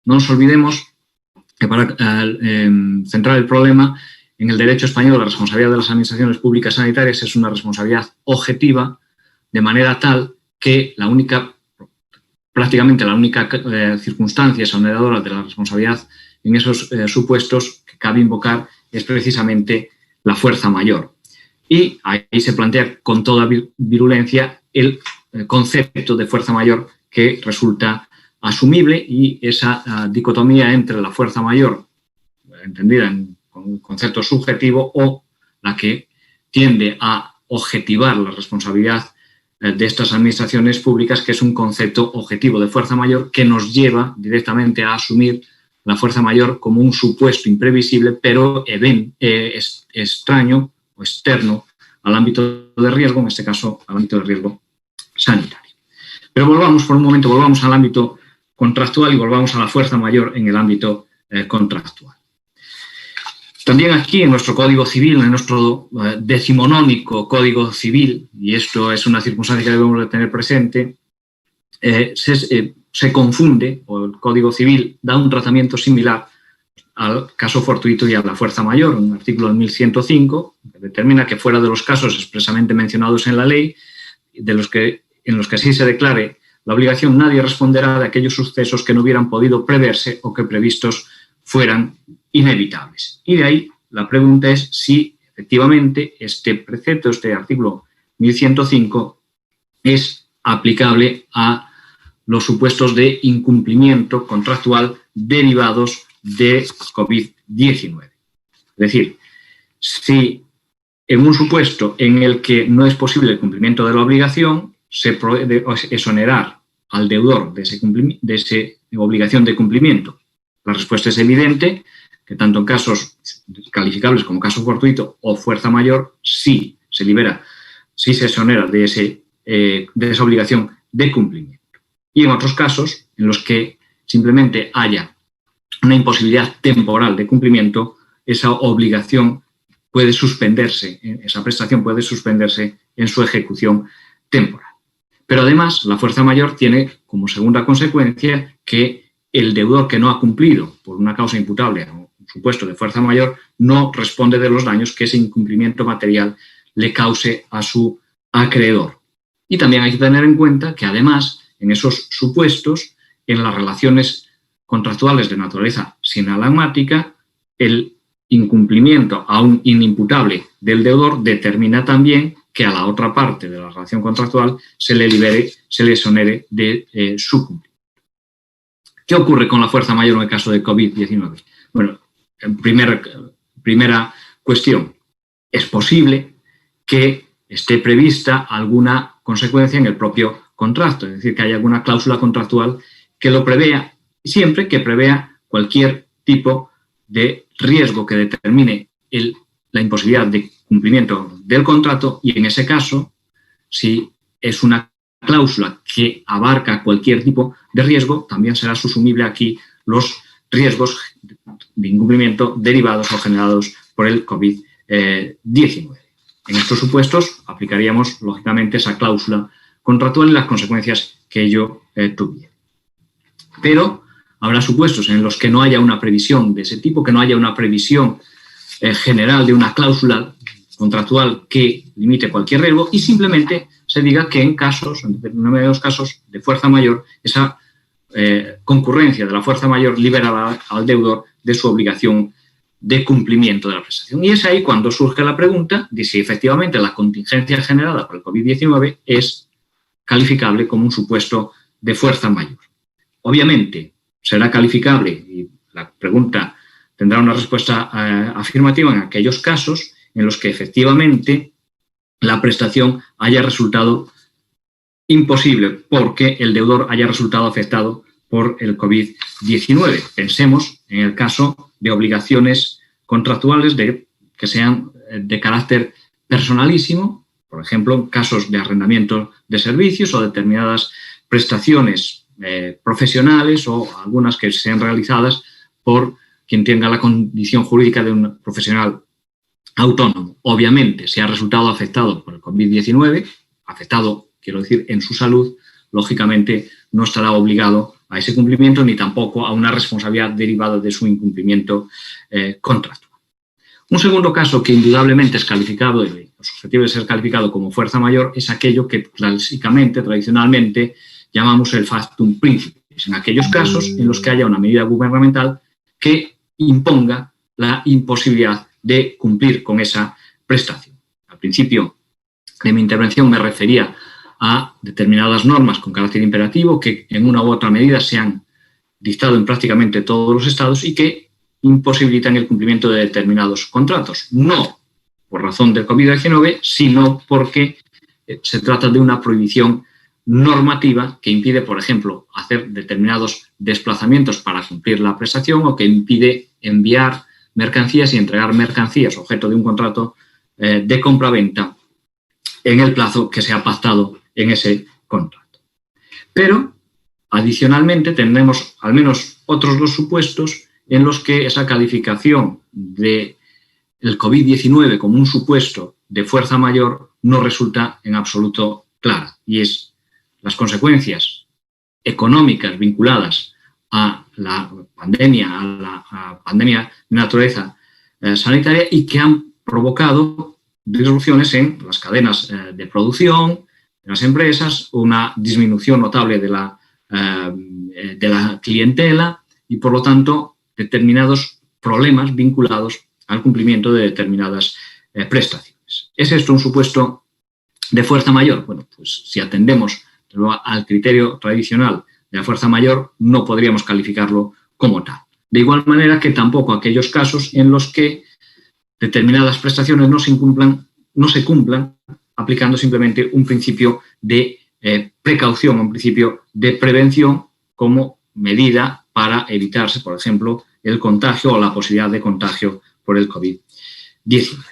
non nos olvidemos que para centrar el problema, en el derecho español la responsabilidad de las administraciones públicas sanitarias es una responsabilidad objetiva, de manera tal que prácticamente la única circunstancia exoneradora de la responsabilidad en esos supuestos que cabe invocar es precisamente la fuerza mayor. Y ahí se plantea con toda virulencia el concepto de fuerza mayor que resulta asumible, y esa dicotomía entre la fuerza mayor, entendida con un concepto subjetivo, o la que tiende a objetivar la responsabilidad de estas administraciones públicas, que es un concepto objetivo de fuerza mayor que nos lleva directamente a asumir la fuerza mayor como un supuesto imprevisible, pero extraño o externo al ámbito de riesgo, en este caso al ámbito de riesgo sanitario. Pero volvamos por un momento, volvamos al ámbito contractual y volvamos a la fuerza mayor en el ámbito contractual. También aquí en nuestro Código Civil, en nuestro decimonónico Código Civil, y esto es una circunstancia que debemos de tener presente, se confunde, o el Código Civil da un tratamiento similar al caso fortuito y a la fuerza mayor. Un artículo del 1105 que determina que fuera de los casos expresamente mencionados en la ley, en los que así se declare la obligación, nadie responderá de aquellos sucesos que no hubieran podido preverse o que previstos fueran inevitables. Y de ahí la pregunta es si efectivamente este precepto, este artículo 1105, es aplicable a los supuestos de incumplimiento contractual derivados de COVID-19. Es decir, si en un supuesto en el que no es posible el cumplimiento de la obligación, se puede exonerar al deudor de esa obligación de cumplimiento. La respuesta es evidente, que tanto en casos calificables como caso fortuito o fuerza mayor, sí se libera, sí se exonera de esa obligación de cumplimiento. Y en otros casos, en los que simplemente haya una imposibilidad temporal de cumplimiento, esa obligación puede suspenderse, esa prestación puede suspenderse en su ejecución temporal. Pero además, la fuerza mayor tiene como segunda consecuencia que el deudor que no ha cumplido por una causa imputable o un supuesto de fuerza mayor no responde de los daños que ese incumplimiento material le cause a su acreedor. Y también hay que tener en cuenta que además, en esos supuestos, en las relaciones contractuales de naturaleza sinalagmática, el incumplimiento aún inimputable del deudor determina también que a la otra parte de la relación contractual se le exonere de su cumplimiento. ¿Qué ocurre con la fuerza mayor en el caso de COVID-19? Bueno, primera cuestión, es posible que esté prevista alguna consecuencia en el propio contrato, es decir, que haya alguna cláusula contractual que lo prevea, siempre que prevea cualquier tipo de riesgo que determine la imposibilidad de cumplimiento del contrato, y en ese caso, si es una cláusula que abarca cualquier tipo de riesgo, también será susumible aquí los riesgos de incumplimiento derivados o generados por el COVID-19. En estos supuestos aplicaríamos, lógicamente, esa cláusula contractual y las consecuencias que ello tuviera. Pero habrá supuestos en los que no haya una previsión de ese tipo, que no haya una previsión general de una cláusula contractual que limite cualquier riesgo, y simplemente se diga que en determinados casos de fuerza mayor, esa concurrencia de la fuerza mayor liberará al deudor de su obligación de cumplimiento de la prestación. Y es ahí cuando surge la pregunta de si efectivamente la contingencia generada por el COVID-19 es calificable como un supuesto de fuerza mayor. Obviamente será calificable, y la pregunta tendrá una respuesta afirmativa en aquellos casos en los que efectivamente la prestación haya resultado imposible porque el deudor haya resultado afectado por el COVID-19. Pensemos en el caso de obligaciones contractuales que sean de carácter personalísimo, por ejemplo, casos de arrendamiento de servicios o determinadas prestaciones profesionales, o algunas que sean realizadas por quien tenga la condición jurídica de un profesional autónomo. Obviamente, si ha resultado afectado por el COVID-19, afectado, quiero decir, en su salud, lógicamente no estará obligado a ese cumplimiento ni tampoco a una responsabilidad derivada de su incumplimiento contractual. Un segundo caso que indudablemente es calificado, susceptible de ser calificado como fuerza mayor, es aquello que clásicamente, tradicionalmente, llamamos el factum principis, en aquellos casos en los que haya una medida gubernamental que imponga la imposibilidad de cumplir con esa prestación. Al principio de mi intervención me refería a determinadas normas con carácter imperativo que en una u otra medida se han dictado en prácticamente todos los estados y que imposibilitan el cumplimiento de determinados contratos, no por razón del COVID-19, sino porque se trata de una prohibición normativa que impide, por ejemplo, hacer determinados desplazamientos para cumplir la prestación o que impide enviar mercancías y entregar mercancías objeto de un contrato de compra-venta en el plazo que se ha pactado en ese contrato. Pero, adicionalmente, tenemos al menos otros dos supuestos en los que esa calificación del COVID-19 como un supuesto de fuerza mayor no resulta en absoluto clara, y es las consecuencias económicas vinculadas a la pandemia de naturaleza sanitaria y que han provocado disrupciones en las cadenas de producción, en las empresas, una disminución notable de la clientela y, por lo tanto, determinados problemas vinculados al cumplimiento de determinadas prestaciones. ¿Es esto un supuesto de fuerza mayor? Bueno, pues si atendemos al criterio tradicional de la fuerza mayor, no podríamos calificarlo como tal. De igual manera que tampoco aquellos casos en los que determinadas prestaciones no se cumplan aplicando simplemente un principio de precaución, un principio de prevención como medida para evitarse, por ejemplo, el contagio o la posibilidad de contagio por el COVID-19.